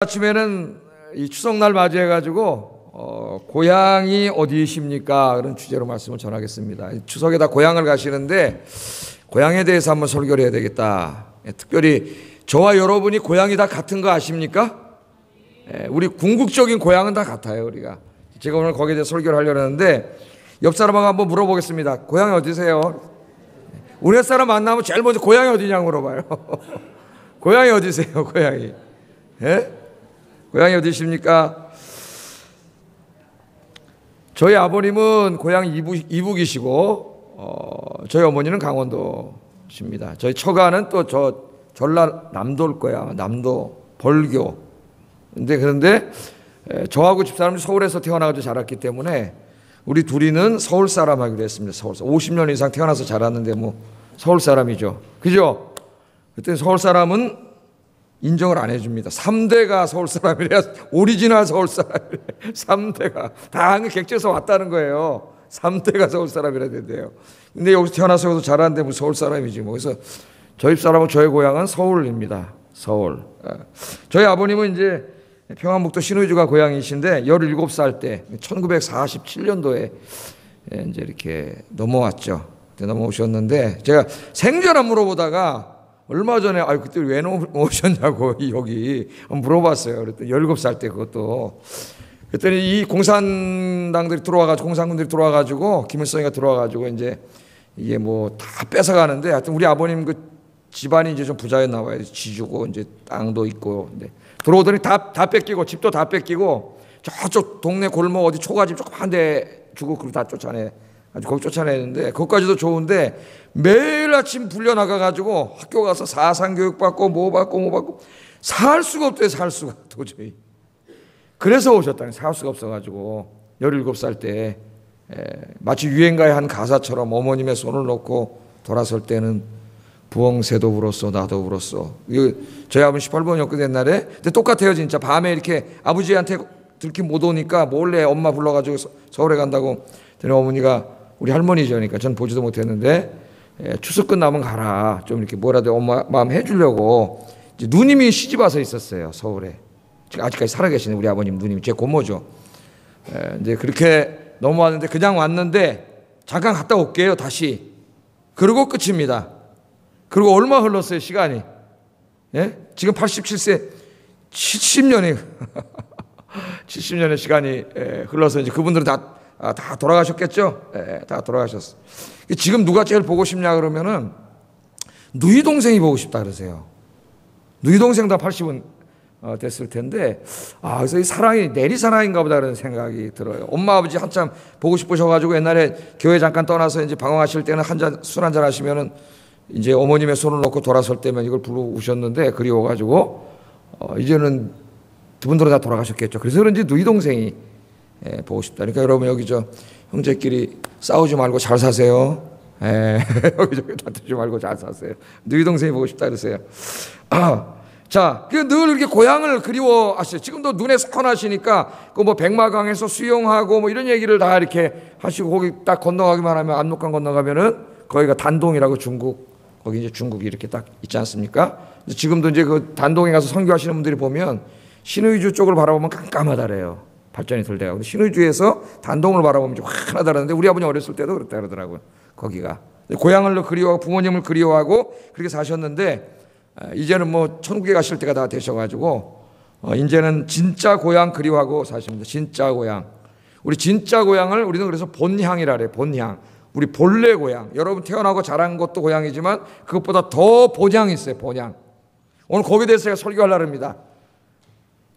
아침에는 이 추석날 맞이해가지고 고향이 어디이십니까? 그런 주제로 말씀을 전하겠습니다. 추석에 다 고향을 가시는데 고향에 대해서 한번 설교를 해야 되겠다. 특별히 저와 여러분이 고향이 다 같은 거 아십니까? 우리 궁극적인 고향은 다 같아요. 우리가. 제가 오늘 거기에 대해서 설교를 하려고 하는데 옆 사람하고 한번 물어보겠습니다. 고향이 어디세요? 우리 사람 만나면 제일 먼저 고향이 어디냐고 물어봐요. 고향이 어디세요? 고향이. 예? 고향이 어디십니까? 저희 아버님은 고향 이북이시고 저희 어머니는 강원도십니다. 저희 처가는 또 전라 남도일 거야. 남도 벌교. 그런데 저하고 집사람이 서울에서 태어나가지고 자랐기 때문에 우리 둘이는 서울 사람 하기로 했습니다. 서울 50년 이상 태어나서 자랐는데 뭐 서울 사람이죠. 그죠? 그때 서울 사람은 인정을 안 해줍니다. 3대가 서울 사람이래야 오리지널 서울 사람이래. 3대가 다 객지에서 왔다는 거예요. 3대가 서울 사람이라 된대요. 근데 여기서 태어나서 여기서 자랐는데 뭐 서울 사람이지 뭐. 그래서 저희 사람은 저의 고향은 서울입니다. 서울. 저희 아버님은 이제 평안북도 신의주가 고향이신데 17살 때 1947년도에 이제 이렇게 넘어왔죠. 그때 넘어오셨는데 제가 생전 안 물어보다가 얼마 전에 그때 왜 오셨냐고 여기 물어봤어요. 그랬더니 17살 때 그것도. 그랬더니 이 공산당들이 들어와가지고 공산군들이 들어와가지고 김일성이가 들어와가지고 이제 이게 뭐 다 뺏어가는데 하여튼 우리 아버님 그 집안이 이제 좀 부자였나 봐요. 지주고 이제 땅도 있고. 근데 들어오더니 다 뺏기고 집도 다 뺏기고 저쪽 동네 골목 어디 초가집 조그만 데 주고 그리고 다 쫓아내. 아주 거기 쫓아내는데 그것까지도 좋은데 매일 아침 불려나가가지고 학교 가서 사상교육 받고 뭐 받고 살 수가 없대요. 살 수가 도저히. 그래서 오셨다니. 살 수가 없어가지고 17살 때 마치 유행가의 한 가사처럼 어머님의 손을 놓고 돌아설 때는 부엉새도 울었어 나도 울었어. 이거 저희 아버지 18번이었거든요 옛날에. 근데 똑같아요 진짜. 밤에 이렇게 아버지한테 들키 못 오니까 몰래 엄마 불러가지고 서울에 간다고. 그랬더니 어머니가 우리 할머니죠. 그러니까 전 보지도 못했는데 추석 끝나면 가라. 좀 이렇게 뭐라도 엄마 마음 해주려고. 이제 누님이 시집 와서 있었어요. 서울에. 아직까지 살아계시는 우리 아버님 누님이 제 고모죠. 이제 그렇게 넘어왔는데 그냥 왔는데 잠깐 갔다 올게요. 다시. 그리고 끝입니다. 그리고 얼마 흘렀어요. 시간이. 예? 지금 87세 70년이 70년의 시간이 흘러서 이제 그분들은 다 돌아가셨겠죠? 다 돌아가셨어. 지금 누가 제일 보고 싶냐 그러면은 누이 동생이 보고 싶다 그러세요. 누이 동생 다 80은 됐을 텐데 그래서 이 사랑이 내리사랑인가 보다 그런 생각이 들어요. 엄마 아버지 한참 보고 싶으셔가지고 옛날에 교회 잠깐 떠나서 이제 방황하실 때는 술 한잔 하시면은 이제 어머님의 손을 놓고 돌아설 때면 이걸 부르셨는데 그리워가지고 이제는 두 분들은 다 돌아가셨겠죠. 그래서 그런지 누이 동생이 보고 싶다. 그러니까 여러분 여기 저 형제끼리 싸우지 말고 잘 사세요. 여기저기 다투지 말고 잘 사세요. 누이 동생이 보고 싶다 그러세요. 자, 늘 이렇게 고향을 그리워하시죠. 지금도 눈에 선하시니까 그 뭐 백마강에서 수영하고 뭐 이런 얘기를 다 이렇게 하시고 거기 딱 건너가기만 하면 압록강 건너가면은 거기가 단동이라고 중국 거기 이제 중국이 이렇게 딱 있지 않습니까? 지금도 이제 그 단동에 가서 선교하시는 분들이 보면 신의주 쪽을 바라보면 깜깜하다래요. 발전이 덜 돼요. 시누이주에서 단동을 바라보면 좀 환하다는데 우리 아버님 어렸을 때도 그랬다 그러더라고요. 거기가 고향을 그리워하고 부모님을 그리워하고 그렇게 사셨는데 이제는 뭐 천국에 가실 때가 다 되셔가지고 이제는 진짜 고향 그리워하고 사십니다. 진짜 고향. 우리 진짜 고향을 우리는 그래서 본향이라 그래요. 본향. 우리 본래 고향. 여러분 태어나고 자란 것도 고향이지만 그것보다 더 본향이 있어요. 본향. 오늘 거기에 대해서 제가 설교하려고 합니다.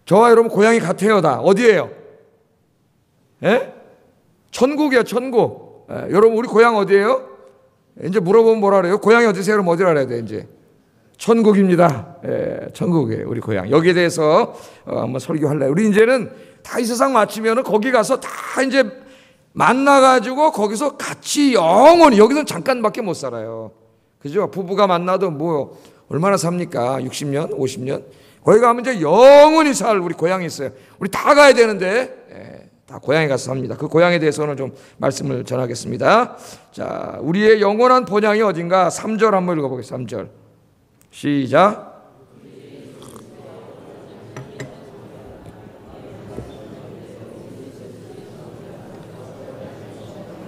저와 여러분 고향이 같아요. 다. 어디예요? 예? 천국이야, 천국. 여러분, 우리 고향 어디예요? 이제 물어보면 뭐라 그래요? 고향이 어디세요? 그럼 어디라 그래야 돼, 이제? 천국입니다. 천국이에요, 우리 고향. 여기에 대해서 한번 설교할래요. 우리 이제는 다 이 세상 마치면은 거기 가서 다 이제 만나가지고 거기서 같이 영원히, 여기서는 잠깐밖에 못 살아요. 그죠? 부부가 만나도 뭐, 얼마나 삽니까? 60년, 50년? 거기 가면 이제 영원히 살 우리 고향이 있어요. 우리 다 가야 되는데, 다 고향에 가서 삽니다. 그 고향에 대해서는 좀 말씀을 전하겠습니다. 자, 우리의 영원한 본향이 어딘가 3절 한번 읽어보겠습니다. 3절. 시작.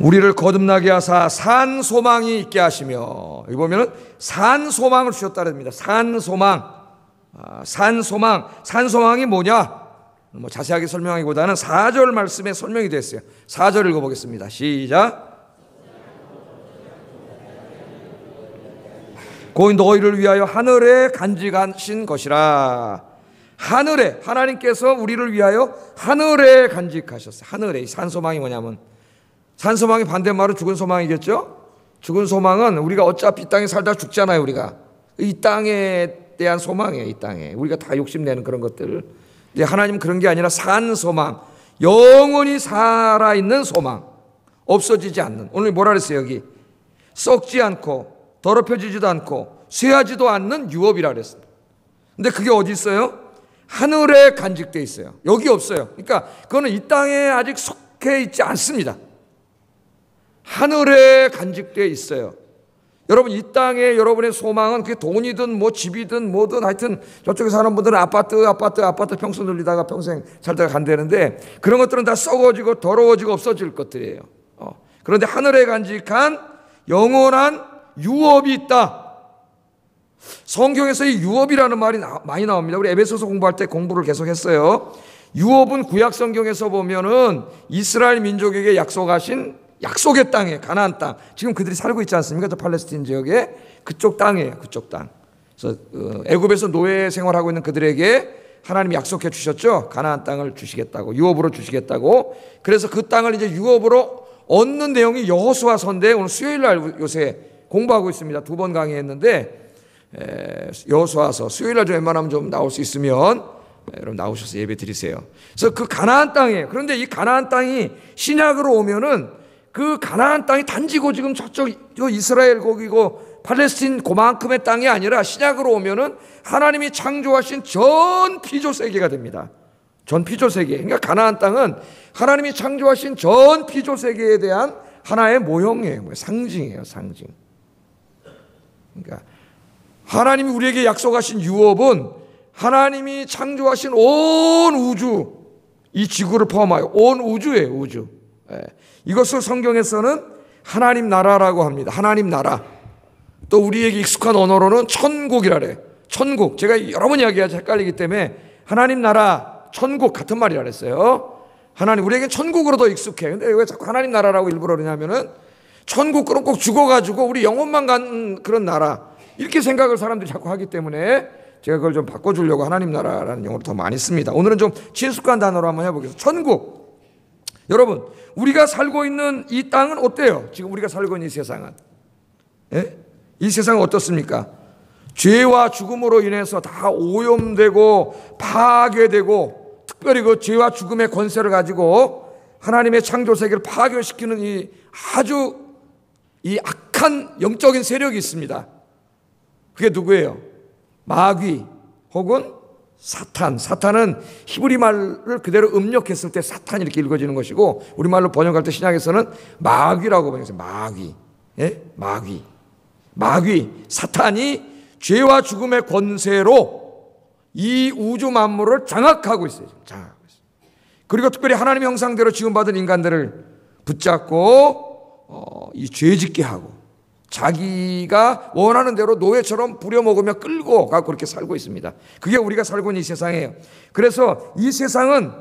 우리를 거듭나게 하사 산 소망이 있게 하시며, 여기 보면은 산 소망을 주셨다 그럽니다. 산 소망. 산 소망이 뭐냐? 뭐 자세하게 설명하기보다는 4절 말씀에 설명이 됐어요. 4절 읽어보겠습니다. 시작. 곧 너희를 위하여 하늘에 간직하신 것이라. 하늘에, 하나님께서 우리를 위하여 하늘에 간직하셨어요. 하늘에. 이 산소망이 뭐냐면, 산소망이 반대말은 죽은 소망이겠죠? 죽은 소망은 우리가 어차피 이 땅에 살다 죽잖아요. 우리가 이 땅에 대한 소망이에요. 이 땅에 우리가 다 욕심내는 그런 것들. 근데 하나님은 그런 게 아니라 산 소망, 영원히 살아있는 소망, 없어지지 않는. 오늘 뭐라 그랬어요? 여기 썩지 않고 더럽혀지지도 않고 쇠하지도 않는 유업이라 그랬어요. 근데 그게 어디 있어요? 하늘에 간직되어 있어요. 여기 없어요. 그러니까 그거는 이 땅에 아직 속해 있지 않습니다. 하늘에 간직되어 있어요. 여러분, 이 땅에 여러분의 소망은 그게 돈이든 뭐 집이든 뭐든 하여튼 저쪽에 사는 분들은 아파트 평수 늘리다가 평생 살다가 간다는데 그런 것들은 다 썩어지고 더러워지고 없어질 것들이에요. 그런데 하늘에 간직한 영원한 유업이 있다. 성경에서 이 유업이라는 말이 많이 나옵니다. 우리 에베소서 공부할 때 공부를 계속 했어요. 유업은 구약 성경에서 보면은 이스라엘 민족에게 약속하신 약속의 땅에, 가나안 땅. 지금 그들이 살고 있지 않습니까? 저 팔레스틴 지역에 그쪽 땅이에요. 그쪽 땅. 그래서 애굽에서 노예 생활하고 있는 그들에게 하나님이 약속해 주셨죠. 가나안 땅을 주시겠다고, 유업으로 주시겠다고. 그래서 그 땅을 이제 유업으로 얻는 내용이 여호수아서인데 오늘 수요일 날 요새 공부하고 있습니다. 2번 강의했는데 여호수아서 수요일 날 좀 웬만하면 좀 나올 수 있으면 여러분 나오셔서 예배 드리세요. 그래서 그 가나안 땅이에요. 그런데 이 가나안 땅이 신약으로 오면은 그 가나안 땅이 단지고 지금 저쪽 이스라엘 거기고 팔레스틴 그만큼의 땅이 아니라 신약으로 오면은 하나님이 창조하신 전 피조 세계가 됩니다. 전 피조 세계. 그러니까 가나안 땅은 하나님이 창조하신 전 피조 세계에 대한 하나의 모형이에요. 상징이에요, 상징. 그러니까 하나님이 우리에게 약속하신 유업은 하나님이 창조하신 온 우주, 이 지구를 포함하여 온 우주예요, 우주. 이것을 성경에서는 하나님 나라라고 합니다. 하나님 나라. 또 우리에게 익숙한 언어로는 천국이라 그래요. 천국. 제가 여러 번 이야기하지 헷갈리기 때문에 하나님 나라, 천국 같은 말이라 그랬어요. 하나님, 우리에겐 천국으로 더 익숙해. 근데 왜 자꾸 하나님 나라라고 일부러 그러냐면은 천국 그럼 꼭 죽어가지고 우리 영혼만 가는 그런 나라, 이렇게 생각을 사람들이 자꾸 하기 때문에 제가 그걸 좀 바꿔주려고 하나님 나라라는 용어를 더 많이 씁니다. 오늘은 좀 친숙한 단어로 한번 해보겠습니다. 천국. 여러분, 우리가 살고 있는 이 땅은 어때요? 지금 우리가 살고 있는 이 세상은. 예? 이 세상은 어떻습니까? 죄와 죽음으로 인해서 다 오염되고 파괴되고, 특별히 그 죄와 죽음의 권세를 가지고 하나님의 창조 세계를 파괴시키는 이 아주 이 악한 영적인 세력이 있습니다. 그게 누구예요? 마귀 혹은 사탄. 사탄은 히브리 말을 그대로 음력했을 때 사탄 이렇게 읽어지는 것이고 우리말로 번역할 때 신약에서는 마귀라고 번역해요. 마귀. 예? 마귀. 사탄이 죄와 죽음의 권세로 이 우주 만물을 장악하고 있어요. 그리고 특별히 하나님의 형상대로 지음받은 인간들을 붙잡고 이 죄짓게 하고 자기가 원하는 대로 노예처럼 부려먹으며 끌고 가고 그렇게 살고 있습니다. 그게 우리가 살고 있는 이 세상이에요. 그래서 이 세상은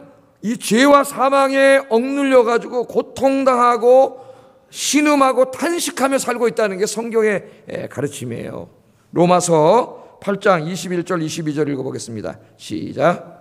이 죄와 사망에 억눌려 가지고 고통당하고 신음하고 탄식하며 살고 있다는 게 성경의 가르침이에요. 로마서 8장 21절 22절 읽어보겠습니다. 시작.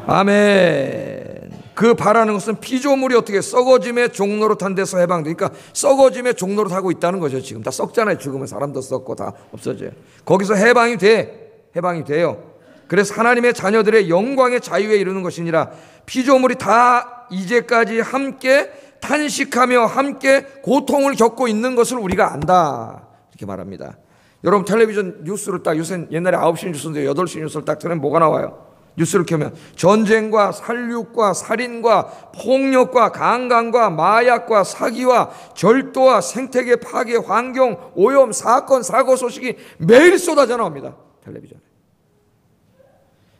아멘. 그 바라는 것은 피조물이 어떻게 썩어짐의 종로로 탄 데서 해방돼. 그러니까 썩어짐의 종로로 타고 있다는 거죠. 지금 다 썩잖아요. 죽으면 사람도 썩고 다 없어져요. 거기서 해방이 돼요. 그래서 하나님의 자녀들의 영광의 자유에 이르는 것이니라. 피조물이 다 이제까지 함께 탄식하며 함께 고통을 겪고 있는 것을 우리가 안다. 이렇게 말합니다. 여러분 텔레비전 뉴스를 딱 요새 옛날에 9시 뉴스인데 8시 뉴스를 딱 틀면 뭐가 나와요? 뉴스를 켜면 전쟁과 살육과 살인과 폭력과 강간과 마약과 사기와 절도와 생태계 파괴, 환경 오염, 사건, 사고 소식이 매일 쏟아져 나옵니다. 텔레비전에.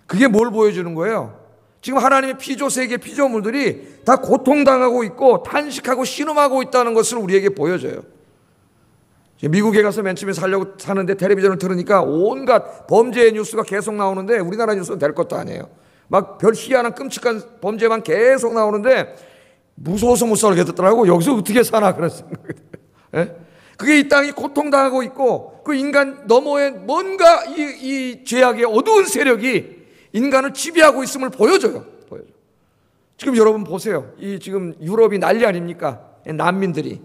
그게 뭘 보여주는 거예요? 지금 하나님의 피조 세계 피조물들이 다 고통당하고 있고 탄식하고 신음하고 있다는 것을 우리에게 보여줘요. 미국에 가서 맨 처음에 살려고 사는데 텔레비전을 틀으니까 온갖 범죄의 뉴스가 계속 나오는데 우리나라 뉴스는 될 것도 아니에요. 막 별 희한한 끔찍한 범죄만 계속 나오는데 무서워서 못 살겠더라고. 여기서 어떻게 사나 그랬어요. 그게 이 땅이 고통당하고 있고 그 인간 너머에 뭔가 이 죄악의 어두운 세력이 인간을 지배하고 있음을 보여줘요. 지금 여러분 보세요. 이 지금 유럽이 난리 아닙니까? 난민들이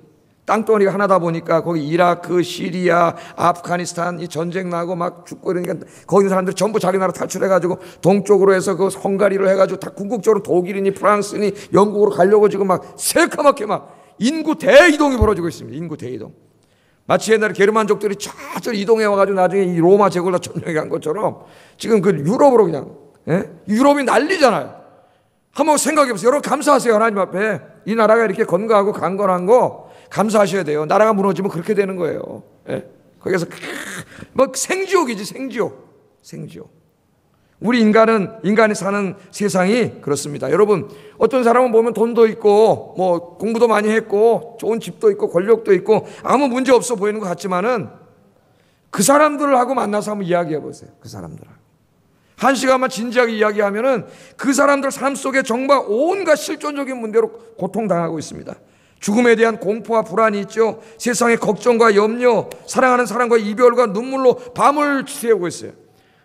땅덩어리가 하나다 보니까 거기 이라크, 시리아, 아프가니스탄 이 전쟁 나고 막 죽고 이러니까 거기 있는 사람들이 전부 자기 나라 탈출해가지고 동쪽으로 해서 그 헝가리로 해가지고 다 궁극적으로 독일이니 프랑스니 영국으로 가려고 지금 막 새까맣게 막 인구 대이동이 벌어지고 있습니다. 인구 대이동. 마치 옛날에 게르만족들이 저쪽 이동해 와가지고 나중에 이 로마 제국을 다 점령해 간 것처럼 지금 그 유럽으로 그냥 유럽이 난리잖아요. 한번 생각해 보세요. 여러분 감사하세요. 하나님 앞에 이 나라가 이렇게 건강하고 강건한 거 감사하셔야 돼요. 나라가 무너지면 그렇게 되는 거예요. 거기서 뭐 생지옥이지 생지옥. 우리 인간이 사는 세상이 그렇습니다. 여러분 어떤 사람은 보면 돈도 있고 뭐 공부도 많이 했고 좋은 집도 있고 권력도 있고 아무 문제 없어 보이는 것 같지만은 그 사람들하고 만나서 한번 이야기해 보세요. 그 사람들하고 한 시간만 진지하게 이야기하면은 그 사람들 삶 속에 정말 온갖 실존적인 문제로 고통당하고 있습니다. 죽음에 대한 공포와 불안이 있죠. 세상의 걱정과 염려, 사랑하는 사람과의 이별과 눈물로 밤을 새우고 있어요.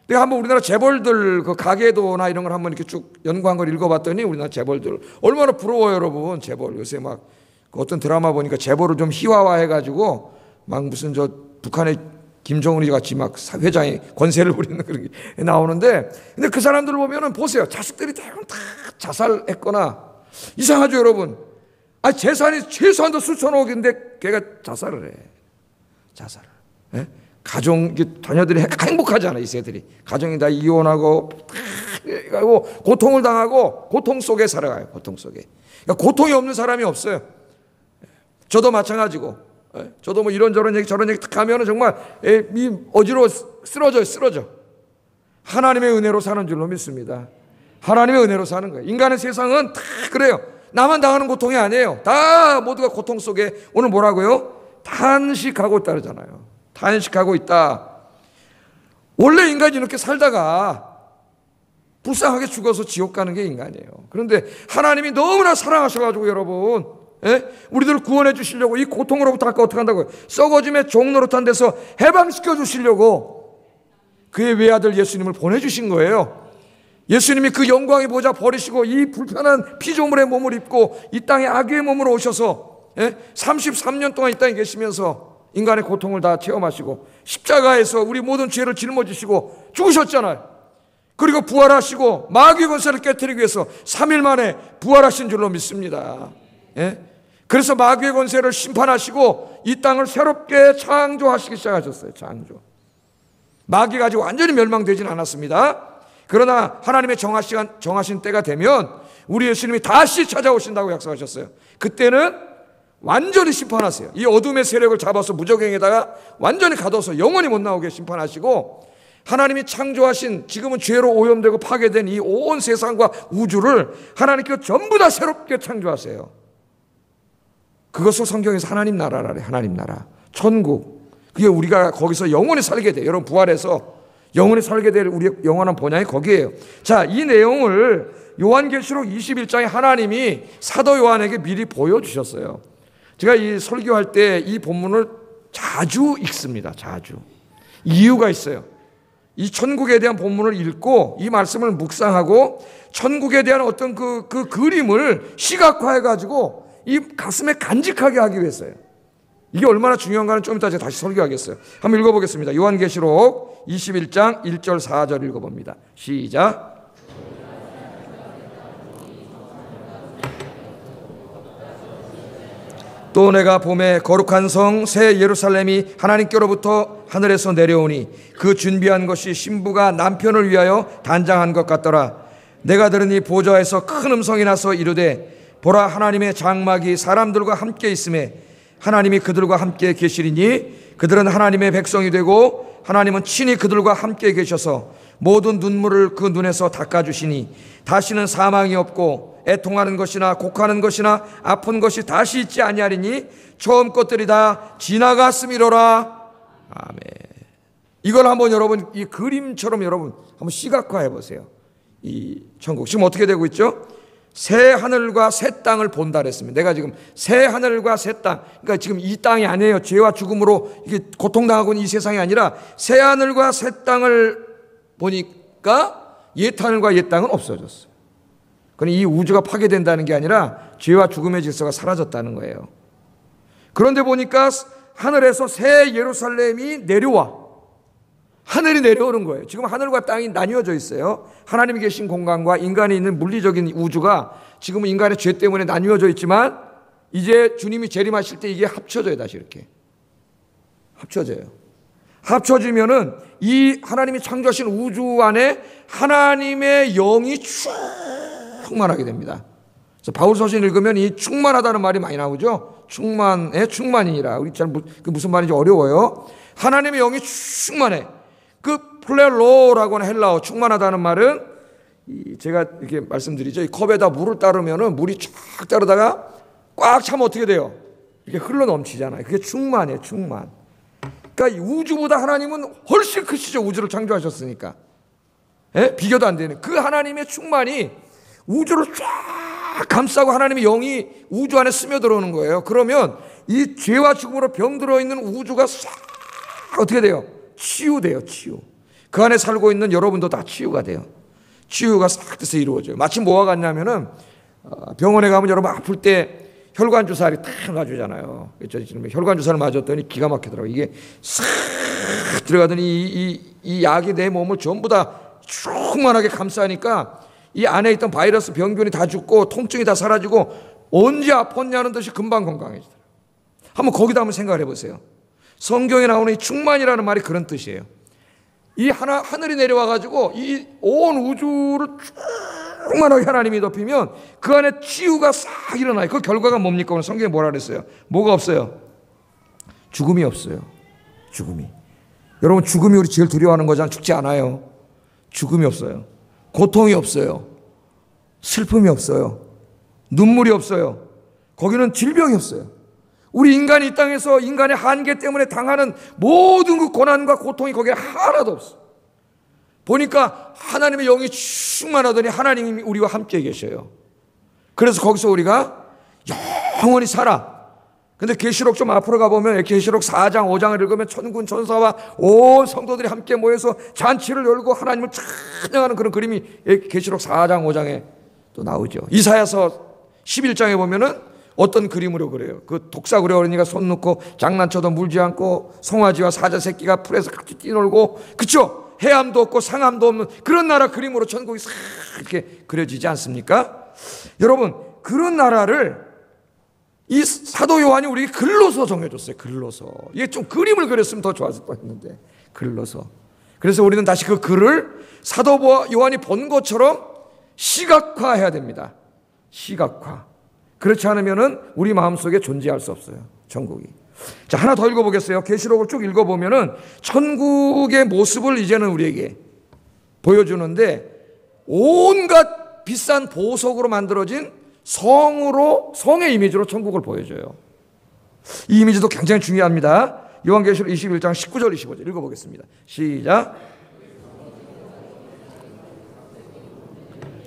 내가 한번 우리나라 재벌들 그 가계도나 이런 걸 한번 이렇게 쭉 연구한 걸 읽어봤더니 우리나라 재벌들 얼마나 부러워요, 여러분. 재벌 요새 막 어떤 드라마 보니까 재벌을 좀 희화화해가지고 막 무슨 저 북한의 김정은이 같이 막 회장이 권세를 부리는 그런 게 나오는데, 근데 그 사람들을 보면은 보세요. 자식들이 대부분 다 자살했거나 이상하죠, 여러분. 재산이 최소한도 수천억인데 걔가 자살을 해. 자살을. 가정, 자녀들이 행복하지 않아, 이 새들이. 가정이 다 이혼하고, 고통을 당하고, 고통 속에 살아가요, 고통 속에. 그러니까 고통이 없는 사람이 없어요. 저도 마찬가지고. 저도 뭐 이런저런 얘기, 저런 얘기 딱 하면은 정말, 어지러워, 쓰러져. 하나님의 은혜로 사는 줄로 믿습니다. 하나님의 은혜로 사는 거예요. 인간의 세상은 다 그래요. 나만 당하는 고통이 아니에요. 다 모두가 고통 속에 오늘 뭐라고요? 탄식하고 있다잖아요. 탄식하고 있다. 원래 인간이 이렇게 살다가 불쌍하게 죽어서 지옥 가는 게 인간이에요. 그런데 하나님이 너무나 사랑하셔가지고 여러분, 우리들을 구원해 주시려고 이 고통으로부터 아까 어떻게 한다고요? 썩어짐의 종노릇한 데서 해방시켜 주시려고 그의 외아들 예수님을 보내주신 거예요. 예수님이 그 영광의 보좌 버리시고 이 불편한 피조물의 몸을 입고 이 땅에 악의 몸으로 오셔서 33년 동안 이 땅에 계시면서 인간의 고통을 다 체험하시고 십자가에서 우리 모든 죄를 짊어지시고 죽으셨잖아요. 그리고 부활하시고 마귀의 권세를 깨뜨리기 위해서 3일 만에 부활하신 줄로 믿습니다. 그래서 마귀의 권세를 심판하시고 이 땅을 새롭게 창조하시기 시작하셨어요. 창조. 마귀가 아직 완전히 멸망되지는 않았습니다. 그러나 하나님의 정하신 때가 되면 우리 예수님이 다시 찾아오신다고 약속하셨어요. 그때는 완전히 심판하세요. 이 어둠의 세력을 잡아서 무적행에다가 완전히 가둬서 영원히 못 나오게 심판하시고 하나님이 창조하신 지금은 죄로 오염되고 파괴된 이 온 세상과 우주를 하나님께서 전부 다 새롭게 창조하세요. 그것을 성경에서 하나님 나라라 그래요. 하나님 나라. 천국. 그게 우리가 거기서 영원히 살게 돼요. 여러분 부활해서 영원히 살게 될 우리의 영원한 본향이 거기에요. 자, 이 내용을 요한계시록 21장에 하나님이 사도 요한에게 미리 보여주셨어요. 제가 이 설교할 때 이 본문을 자주 읽습니다. 자주. 이유가 있어요. 이 천국에 대한 본문을 읽고 이 말씀을 묵상하고 천국에 대한 어떤 그 그림을 시각화해가지고 이 가슴에 간직하게 하기 위해서요. 이게 얼마나 중요한가는 좀 이따 제가 다시 설교하겠어요. 한번 읽어보겠습니다. 요한계시록 21장 1절 4절 읽어봅니다. 시작. 또 내가 봄에 거룩한 성 새 예루살렘이 하나님께로부터 하늘에서 내려오니 그 준비한 것이 신부가 남편을 위하여 단장한 것 같더라. 내가 들으니 보좌에서 큰 음성이 나서 이르되 보라, 하나님의 장막이 사람들과 함께 있음에 하나님이 그들과 함께 계시리니 그들은 하나님의 백성이 되고 하나님은 친히 그들과 함께 계셔서 모든 눈물을 그 눈에서 닦아주시니 다시는 사망이 없고 애통하는 것이나 곡하는 것이나 아픈 것이 다시 있지 아니하리니 처음 것들이 다 지나갔음이로라. 아멘. 이걸 한번 여러분 이 그림처럼 여러분 한번 시각화해 보세요. 이 천국 지금 어떻게 되고 있죠? 새 하늘과 새 땅을 본다 그랬습니다. 내가 지금 새 하늘과 새 땅, 그러니까 지금 이 땅이 아니에요. 죄와 죽음으로 이게 고통당하고 있는 이 세상이 아니라 새 하늘과 새 땅을 보니까 옛 하늘과 옛 땅은 없어졌어요. 그러니 이 우주가 파괴된다는 게 아니라 죄와 죽음의 질서가 사라졌다는 거예요. 그런데 보니까 하늘에서 새 예루살렘이 내려와. 하늘이 내려오는 거예요. 지금 하늘과 땅이 나뉘어져 있어요. 하나님이 계신 공간과 인간이 있는 물리적인 우주가 지금은 인간의 죄 때문에 나뉘어져 있지만 이제 주님이 재림하실 때 이게 합쳐져요. 다시 이렇게 합쳐져요. 합쳐지면은 이 하나님이 창조하신 우주 안에 하나님의 영이 충만하게 됩니다. 그래서 바울서신 읽으면 이 충만하다는 말이 많이 나오죠. 충만의 충만이니라. 우리 잘 무슨 말인지 어려워요. 하나님의 영이 충만해. 그 플레로라고 하는 헬라어 충만하다는 말은 제가 이렇게 말씀드리죠. 이 컵에다 물을 따르면은 물이 쫙 따르다가 꽉 차면 어떻게 돼요? 이렇게 흘러 넘치잖아요. 그게 충만이에요. 충만. 그러니까 우주보다 하나님은 훨씬 크시죠. 우주를 창조하셨으니까. 예? 비교도 안 되는 그 하나님의 충만이 우주를 쫙 감싸고 하나님의 영이 우주 안에 스며들어오는 거예요. 그러면 이 죄와 죽음으로 병들어 있는 우주가 싹 어떻게 돼요? 치유돼요. 치유. 그 안에 살고 있는 여러분도 다 치유가 돼요. 치유가 싹 돼서 이루어져요. 마치 뭐가 같냐면은 병원에 가면 여러분 아플 때 혈관 주사를 탁 놔주잖아요. 지금 혈관 주사를 맞았더니 기가 막히더라고요. 이게 싹 들어가더니 이 약이 내 몸을 전부 다 충만하게 감싸니까 이 안에 있던 바이러스 병균이 다 죽고 통증이 다 사라지고 언제 아팠냐는 듯이 금방 건강해지더라고요. 한번 거기다 한번 생각을 해보세요. 성경에 나오는 이 충만이라는 말이 그런 뜻이에요. 이 하늘이 내려와가지고 이 온 우주를 충만하게 하나님이 덮이면 그 안에 치유가 싹 일어나요. 그 결과가 뭡니까? 오늘 성경에 뭐라 그랬어요? 뭐가 없어요? 죽음이 없어요. 죽음이. 여러분 죽음이 우리 제일 두려워하는 거잖아요. 죽지 않아요. 죽음이 없어요. 고통이 없어요. 슬픔이 없어요. 눈물이 없어요. 거기는 질병이 없어요. 우리 인간이 이 땅에서 인간의 한계 때문에 당하는 모든 그 고난과 고통이 거기에 하나도 없어. 보니까 하나님의 영이 충만하더니 하나님이 우리와 함께 계셔요. 그래서 거기서 우리가 영원히 살아. 근데 계시록 좀 앞으로 가보면 계시록 4장 5장을 읽으면 천군 천사와 온 성도들이 함께 모여서 잔치를 열고 하나님을 찬양하는 그런 그림이 계시록 4장 5장에 또 나오죠. 이사야서 11장에 보면은 어떤 그림으로 그래요? 그 독사구려 어린이가 손 놓고 장난쳐도 물지 않고 송아지와 사자 새끼가 풀에서 같이 뛰놀고, 그쵸? 해암도 없고 상암도 없는 그런 나라 그림으로 천국이 싹 이렇게 그려지지 않습니까? 여러분, 그런 나라를 이 사도 요한이 우리에게 글로서 정해줬어요. 글로서. 이게 좀 그림을 그렸으면 더 좋았을 뻔했는데 글로서. 그래서 우리는 다시 그 글을 사도 요한이 본 것처럼 시각화해야 됩니다. 시각화. 그렇지 않으면은 우리 마음속에 존재할 수 없어요. 천국이. 자, 하나 더 읽어보겠어요. 계시록을 쭉 읽어보면은 천국의 모습을 이제는 우리에게 보여주는데 온갖 비싼 보석으로 만들어진 성의 이미지로 천국을 보여줘요. 이 이미지도 굉장히 중요합니다. 요한계시록 21장 19절 25절 읽어보겠습니다. 시작.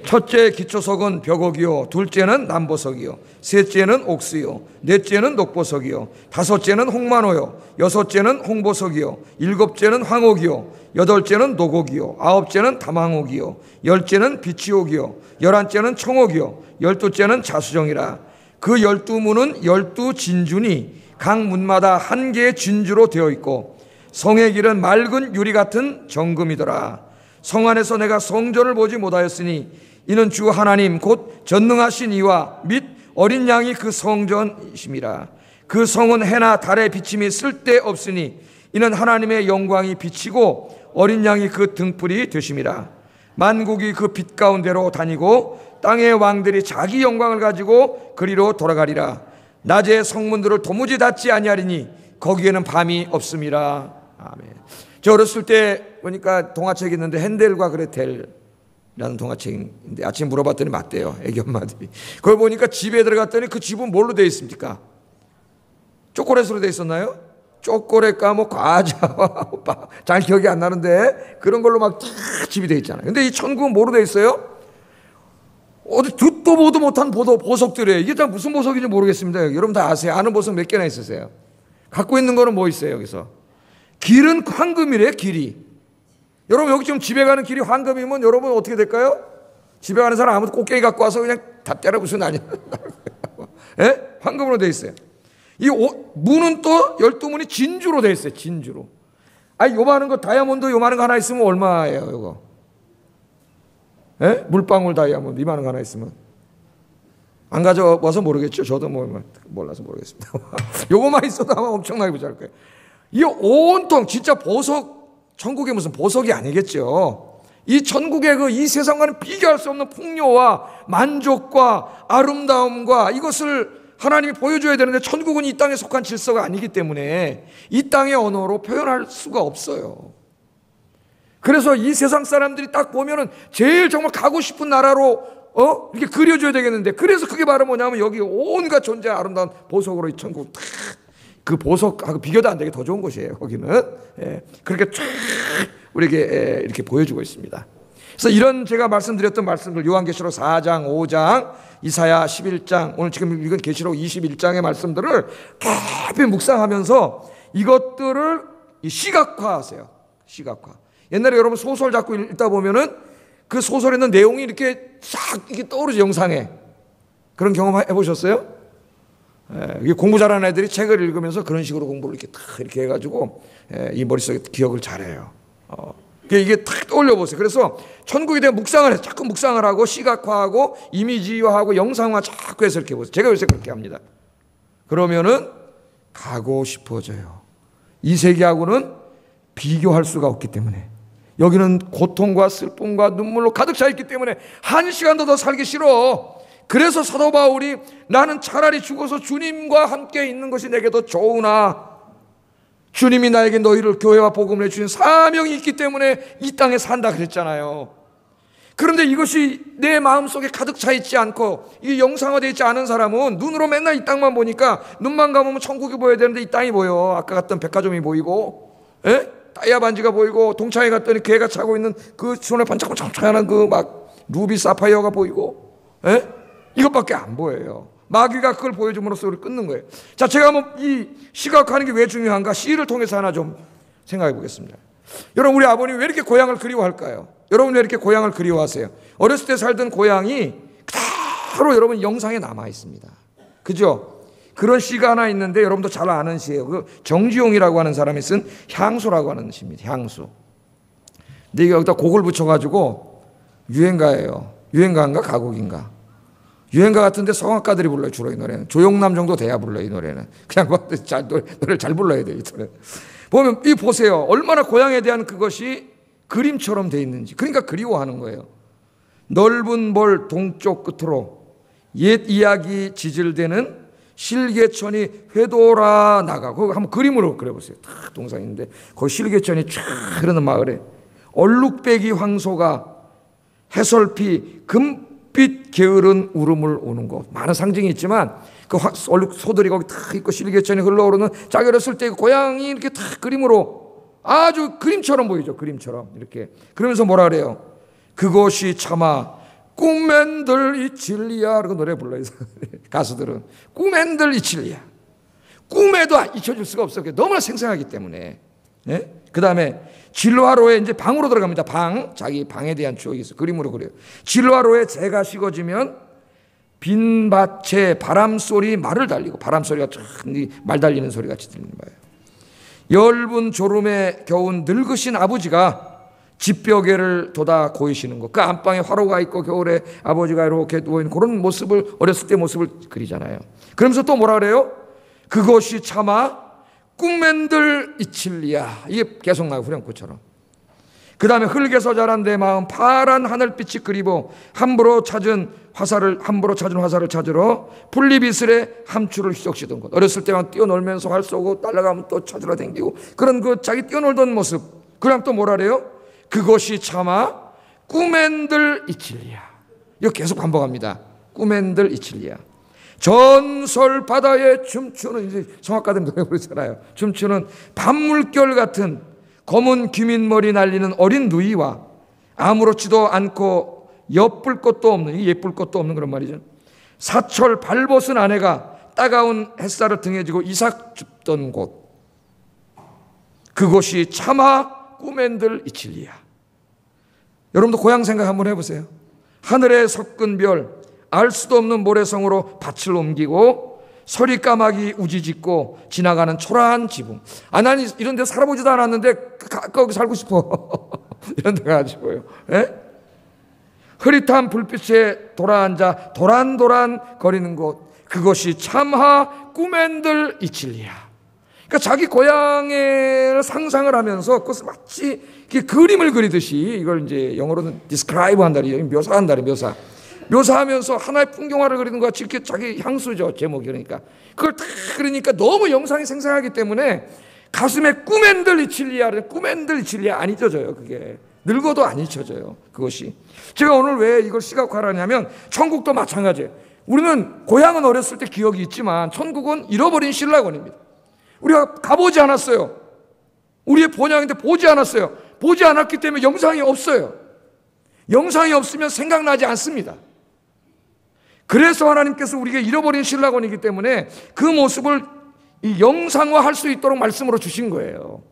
첫째 기초석은 벽옥이요, 둘째는 남보석이요, 셋째는 옥수요, 넷째는 녹보석이요, 다섯째는 홍만호요, 여섯째는 홍보석이요, 일곱째는 황옥이요, 여덟째는 노곡이요, 아홉째는 담황옥이요, 열째는 비치옥이요, 열한째는 청옥이요, 열두째는 자수정이라. 그 12문은 12진주니 각 문마다 한 개의 진주로 되어 있고 성의 길은 맑은 유리 같은 정금이더라. 성 안에서 내가 성전을 보지 못하였으니 이는 주 하나님 곧 전능하신 이와 및 어린 양이 그 성전이심이라. 그 성은 해나 달의 비침이 쓸데없으니 이는 하나님의 영광이 비치고 어린 양이 그 등불이 되심이라. 만국이 그 빛 가운데로 다니고 땅의 왕들이 자기 영광을 가지고 그리로 돌아가리라. 낮에 성문들을 도무지 닫지 아니하리니 거기에는 밤이 없음이라. 아멘. 저 어렸을 때 보니까 동화책이 있는데 헨델과 그레텔이라는 동화책인데 아침에 물어봤더니 맞대요, 애기 엄마들이. 그걸 보니까 집에 들어갔더니 그 집은 뭘로 되어 있습니까? 초콜릿으로 되어 있었나요? 초콜릿과 뭐 과자와 잘 기억이 안 나는데 그런 걸로 막 다 집이 되어 있잖아요. 근데 이 천국은 뭐로 되어 있어요? 어디 듣도 보도 못한 보석들이에요. 이게 다 무슨 보석인지 모르겠습니다. 여러분 다 아세요? 아는 보석 몇 개나 있으세요? 갖고 있는 거는 뭐 있어요? 여기서 길은 황금이래요. 길이. 여러분 여기 지금 집에 가는 길이 황금이면 여러분 어떻게 될까요? 집에 가는 사람 아무도 꽃게기 갖고 와서 그냥 다 때려 부수는 아니에요. 예? 황금으로 되어 있어요. 이 문은 또 12문이 진주로 되어 있어요. 진주로. 아니 요만한 거 다이아몬드 요만한 거 하나 있으면 얼마예요 이거? 예? 물방울 다이아몬드 이만한 거 하나 있으면 안 가져와서 모르겠죠. 저도 몰라서 모르겠습니다. 요거만 있어도 아마 엄청나게 부자랄 거예요. 이 온통 진짜 보석, 천국의 무슨 보석이 아니겠죠. 이 천국의 이 세상과는 비교할 수 없는 풍요와 만족과 아름다움과 이것을 하나님이 보여줘야 되는데 천국은 이 땅에 속한 질서가 아니기 때문에 이 땅의 언어로 표현할 수가 없어요. 그래서 이 세상 사람들이 딱 보면은 제일 정말 가고 싶은 나라로 이렇게 그려줘야 되겠는데, 그래서 그게 바로 뭐냐면 여기 온갖 존재의 아름다운 보석으로 이 천국 그 보석하고 비교도 안 되게 더 좋은 곳이에요. 거기는 그렇게 쫙 우리에게 이렇게 보여주고 있습니다. 그래서 이런 제가 말씀드렸던 말씀들 요한계시록 4장, 5장, 이사야 11장, 오늘 지금 읽은 계시록 21장의 말씀들을 깊이 묵상하면서 이것들을 시각화하세요. 시각화. 옛날에 여러분 소설 자꾸 읽다 보면은 그 소설에 있는 내용이 이렇게 싹 이렇게 떠오르죠, 영상에. 그런 경험 해보셨어요? 공부 잘하는 애들이 책을 읽으면서 그런 식으로 공부를 이렇게 탁 이렇게 해가지고 이 머릿속에 기억을 잘해요. 이게 탁 떠올려 보세요. 그래서 천국에 대한 묵상을 해서 자꾸 묵상을 하고 시각화하고 이미지화하고 영상화 자꾸 해서 이렇게 보세요. 제가 요새 그렇게 합니다. 그러면은 가고 싶어져요. 이 세계하고는 비교할 수가 없기 때문에, 여기는 고통과 슬픔과 눈물로 가득 차 있기 때문에 한 시간도 더 살기 싫어. 그래서 사도 바울이 나는 차라리 죽어서 주님과 함께 있는 것이 내게 더 좋으나 주님이 나에게 너희를 교회와 복음을 해주신 사명이 있기 때문에 이 땅에 산다 그랬잖아요. 그런데 이것이 내 마음속에 가득 차 있지 않고 이게 영상화되어 있지 않은 사람은 눈으로 맨날 이 땅만 보니까 눈만 감으면 천국이 보여야 되는데 이 땅이 보여. 아까 갔던 백화점이 보이고 다이아 반지가 보이고, 동창회 갔더니 개가 차고 있는 그 손에 반짝반짝하는 그 막 루비 사파이어가 보이고, 이것밖에 안 보여요. 마귀가 그걸 보여줌으로써 우리를 끊는 거예요. 자, 제가 한번 이 시각화하는 게 왜 중요한가 시를 통해서 하나 좀 생각해 보겠습니다. 여러분, 우리 아버님 왜 이렇게 고향을 그리워할까요? 여러분 왜 이렇게 고향을 그리워하세요? 어렸을 때 살던 고향이 그대로 여러분 영상에 남아 있습니다. 그죠? 그런 시가 하나 있는데 여러분도 잘 아는 시예요. 그 정지용이라고 하는 사람이 쓴 향수라고 하는 시입니다. 향수. 근데 여기다 곡을 붙여가지고 유행가예요. 유행가인가 가곡인가? 유행가 같은데 성악가들이 불러요. 주로 이 노래는 조용남 정도 돼야 불러요. 이 노래는 그냥 노래를 잘 불러야 돼요. 이 노래. 보면 이 보세요. 얼마나 고향에 대한 그것이 그림처럼 돼 있는지. 그러니까 그리워하는 거예요. 넓은 벌 동쪽 끝으로 옛 이야기 지질대는 실개천이 회돌아 나가. 그거 한번 그림으로 그려보세요. 딱 동상인데 거기 실개천이 쫙 흐르는 마을에 얼룩배기 황소가 해설피 금빛 게으른 울음을 오는 거. 많은 상징이 있지만 그 얼룩 소들이 거기 탁 있고 실개천이 흘러오르는 자기 어렸을 때 고향이 이렇게 탁 그림으로 아주 그림처럼 보이죠. 그림처럼 이렇게. 그러면서 뭐라 그래요? 그것이 차마 꿈엔들 이 진리야. 라고 노래 불러요. 가수들은 꿈엔들 이 진리야. 꿈에도 잊혀질 수가 없어요. 너무나 생생하기 때문에. 그 다음에 진로하로에 이제 방으로 들어갑니다. 방. 자기 방에 대한 추억이 있어요. 그림으로 그래요. 진로하로에 재가 식어지면 빈 밭에 바람소리 말을 달리고, 바람소리가 말 달리는 소리 같이 들리는 거예요. 엷은 졸음에 겨운 늙으신 아버지가 집벽에를 돋아 고이시는 것. 그 안방에 화로가 있고 겨울에 아버지가 이렇게 누워있는 그런 모습을, 어렸을 때 모습을 그리잖아요. 그러면서 또 뭐라 그래요? 그것이 차마 꿈엔들 이칠리야. 이게 계속 나와요. 후렴구처럼. 그 다음에 흙에서 자란 내 마음 파란 하늘빛이 그리워 함부로 찾은 화살을 찾으러 분리비슬에 함추를 휘적시던 것. 어렸을 때만 뛰어놀면서 활 쏘고 날아가면 또 찾으러 댕기고 그런 그 자기 뛰어놀던 모습. 그럼 또 뭐라 그래요? 그것이 차마 꿈엔들 이칠리야. 이거 계속 반복합니다. 꿈엔들 이칠리야. 전설 바다에 춤추는, 이제 성악가들 노래 부르잖아요. 춤추는 밤물결 같은 검은 귀민머리 날리는 어린 누이와 아무렇지도 않고 엿볼 것도 없는, 예쁠 것도 없는 그런 말이죠. 사철 발벗은 아내가 따가운 햇살을 등에 지고 이삭 줍던 곳. 그곳이 차마 꿈엔들 이칠리야. 여러분도 고향 생각 한번 해보세요. 하늘에 섞은 별, 알 수도 없는 모래성으로 밭을 옮기고 서리까마귀 우지짓고 지나가는 초라한 지붕. 난 이런 데 살아보지도 않았는데 거기 살고 싶어. 이런 데 가지고요. 예? 흐릿한 불빛에 돌아앉아 도란도란 거리는 곳. 그것이 참하 꿈엔들 이칠리야. 그러니까 자기 고향의 상상을 하면서 그것을 마치 그림을 그리듯이, 이걸 이제 영어로는 describe 한다리, 묘사한다리, 묘사하면서 하나의 풍경화를 그리는 것 같이 이렇게 자기 향수죠, 제목이. 그러니까 그걸 다 그러니까 너무 영상이 생생하기 때문에 가슴에 꿈엔들 이칠리야, 꿈엔들 이칠리야 안 잊혀져요. 그게 늙어도 안 잊혀져요. 그것이. 제가 오늘 왜 이걸 시각화하냐면 천국도 마찬가지예요. 우리는 고향은 어렸을 때 기억이 있지만 천국은 잃어버린 신라권입니다. 우리가 가보지 않았어요. 우리의 본향인데 보지 않았어요. 보지 않았기 때문에 영상이 없어요. 영상이 없으면 생각나지 않습니다. 그래서 하나님께서 우리에게 잃어버린 신라권이기 때문에 그 모습을 이 영상화할 수 있도록 말씀으로 주신 거예요.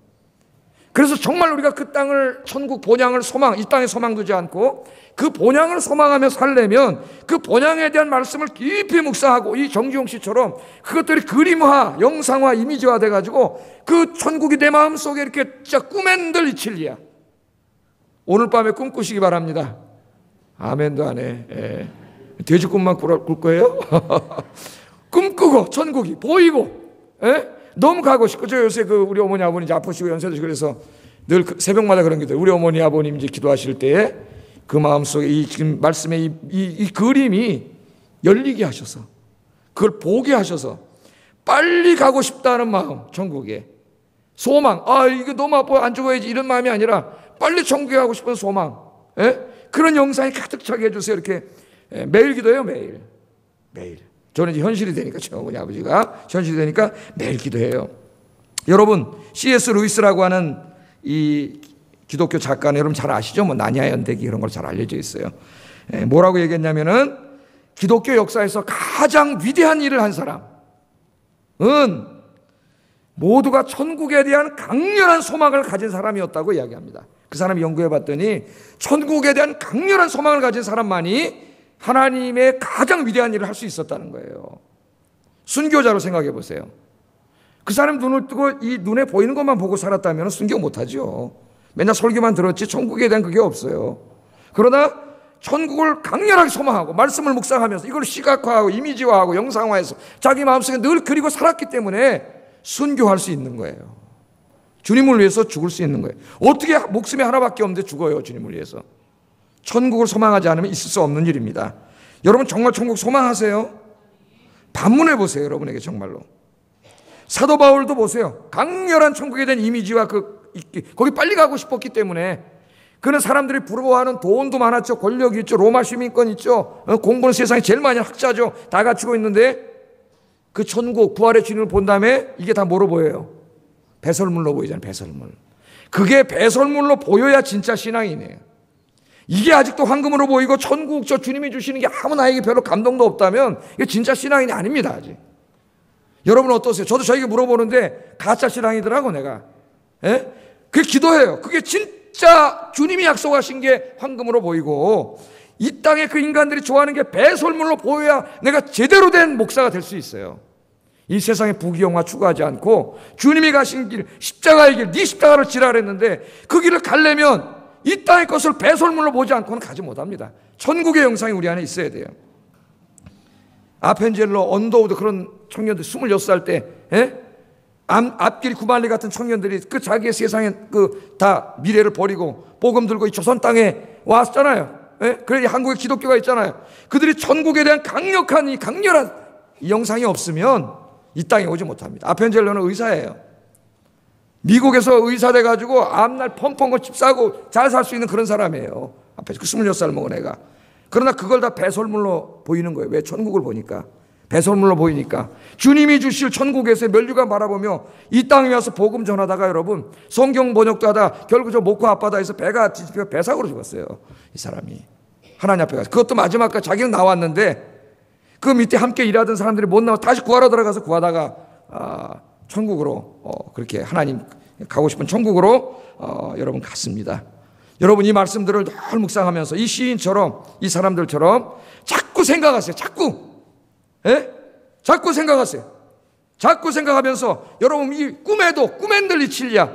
그래서 정말 우리가 그 땅을, 천국 본향을 소망, 이 땅에 소망 두지 않고 그 본향을 소망하며 살려면 그 본향에 대한 말씀을 깊이 묵상하고, 이 정지용 씨처럼 그것들이 그림화, 영상화, 이미지화 돼가지고 그 천국이 내 마음속에 이렇게 진짜 꿈엔들 이칠리야. 오늘 밤에 꿈꾸시기 바랍니다. 아멘도 안 해. 예. 돼지꿈만 꿀 거예요? 꿈꾸고 천국이 보이고, 예? 너무 가고 싶고. 저 요새 우리 어머니 아버님 이제 아프시고 연세도 지고 그래서 늘 새벽마다 그런 기도. 우리 어머니 아버님 이제 기도하실 때에 그 마음속에 이 지금 말씀의 이 그림이 열리게 하셔서, 그걸 보게 하셔서 빨리 가고 싶다는 마음, 천국에 소망. 이거 너무 아파 안 죽어야지 이런 마음이 아니라 빨리 천국에 가고 싶은 소망. 예? 그런 영상이 가득 차게 해주세요. 이렇게 매일 기도해요. 매일. 저는 이제 현실이 되니까, 저 어머니 아버지가 현실이 되니까 매일 기도해요. 여러분, C.S. 루이스라고 하는 이 기독교 작가는 여러분 잘 아시죠? 나니아 연대기 이런 걸 잘 알려져 있어요. 뭐라고 얘기했냐면은 기독교 역사에서 가장 위대한 일을 한 사람은 모두가 천국에 대한 강렬한 소망을 가진 사람이었다고 이야기합니다. 그 사람이 연구해 봤더니 천국에 대한 강렬한 소망을 가진 사람만이 하나님의 가장 위대한 일을 할 수 있었다는 거예요. 순교자로 생각해 보세요. 그 사람 눈을 뜨고 이 눈에 보이는 것만 보고 살았다면 순교 못하죠. 맨날 설교만 들었지 천국에 대한 그게 없어요. 그러나 천국을 강렬하게 소망하고 말씀을 묵상하면서 이걸 시각화하고 이미지화하고 영상화해서 자기 마음속에 늘 그리고 살았기 때문에 순교할 수 있는 거예요. 주님을 위해서 죽을 수 있는 거예요. 어떻게 목숨이 하나밖에 없는데 죽어요, 주님을 위해서. 천국을 소망하지 않으면 있을 수 없는 일입니다. 여러분 정말 천국 소망하세요? 반문해 보세요. 여러분에게 정말로. 사도 바울도 보세요. 강렬한 천국에 대한 이미지와 거기 빨리 가고 싶었기 때문에 그는 사람들이 부러워하는 돈도 많았죠. 권력이 있죠. 로마 시민권 있죠. 공부는 세상에 제일 많이 학자죠. 다 갖추고 있는데 그 천국 부활의 주님을 본 다음에 이게 다 뭐로 보여요? 배설물로 보이잖아요. 배설물. 그게 배설물로 보여야 진짜 신앙이네요. 이게 아직도 황금으로 보이고 천국 저 주님이 주시는 게 아무 나에게 별로 감동도 없다면 이게 진짜 신앙이 아닙니다. 아직. 여러분 어떠세요? 저도 저에게 물어보는데 가짜 신앙이더라고 내가. 예? 그게 기도해요. 그게 진짜 주님이 약속하신 게 황금으로 보이고 이 땅에 그 인간들이 좋아하는 게 배설물로 보여야 내가 제대로 된 목사가 될 수 있어요. 이 세상에 부귀영화 추구하지 않고 주님이 가신 길, 십자가의 길, 네 십자가를 지라 그랬는데 그 길을 가려면 이 땅의 것을 배설물로 보지 않고는 가지 못합니다. 천국의 영상이 우리 안에 있어야 돼요. 아펜젤러, 언더우드 그런 청년들 26살 때 앞길 구만리 같은 청년들이 그 자기의 세상에 다 미래를 버리고 복음 들고 이 조선 땅에 왔잖아요. 예? 그래 한국에 기독교가 있잖아요. 그들이 천국에 대한 강렬한 이 영상이 없으면 이 땅에 오지 못합니다. 아펜젤러는 의사예요. 미국에서 의사 돼가지고 앞날 펑펑 집 사고 잘 살 수 있는 그런 사람이에요. 앞에 26살 먹은 애가. 그러나 그걸 다 배설물로 보이는 거예요. 왜? 천국을 보니까. 배설물로 보이니까. 주님이 주실 천국에서 면류관 바라보며 이 땅에 와서 복음 전하다가 여러분 성경 번역도 하다 결국 저 목포 앞바다에서 배가 뒤집혀 배사고로 죽었어요. 이 사람이 하나님 앞에 가서. 그것도 마지막까지 자기는 나왔는데 그 밑에 함께 일하던 사람들이 못 나와 다시 구하러 들어가서 구하다가 천국으로 그렇게 하나님 가고 싶은 천국으로 여러분 갔습니다. 여러분 이 말씀들을 늘 묵상하면서 이 시인처럼 이 사람들처럼 자꾸 생각하세요. 자꾸 생각하세요. 자꾸 생각하면서 여러분 이 꿈엔 늘 이칠랴.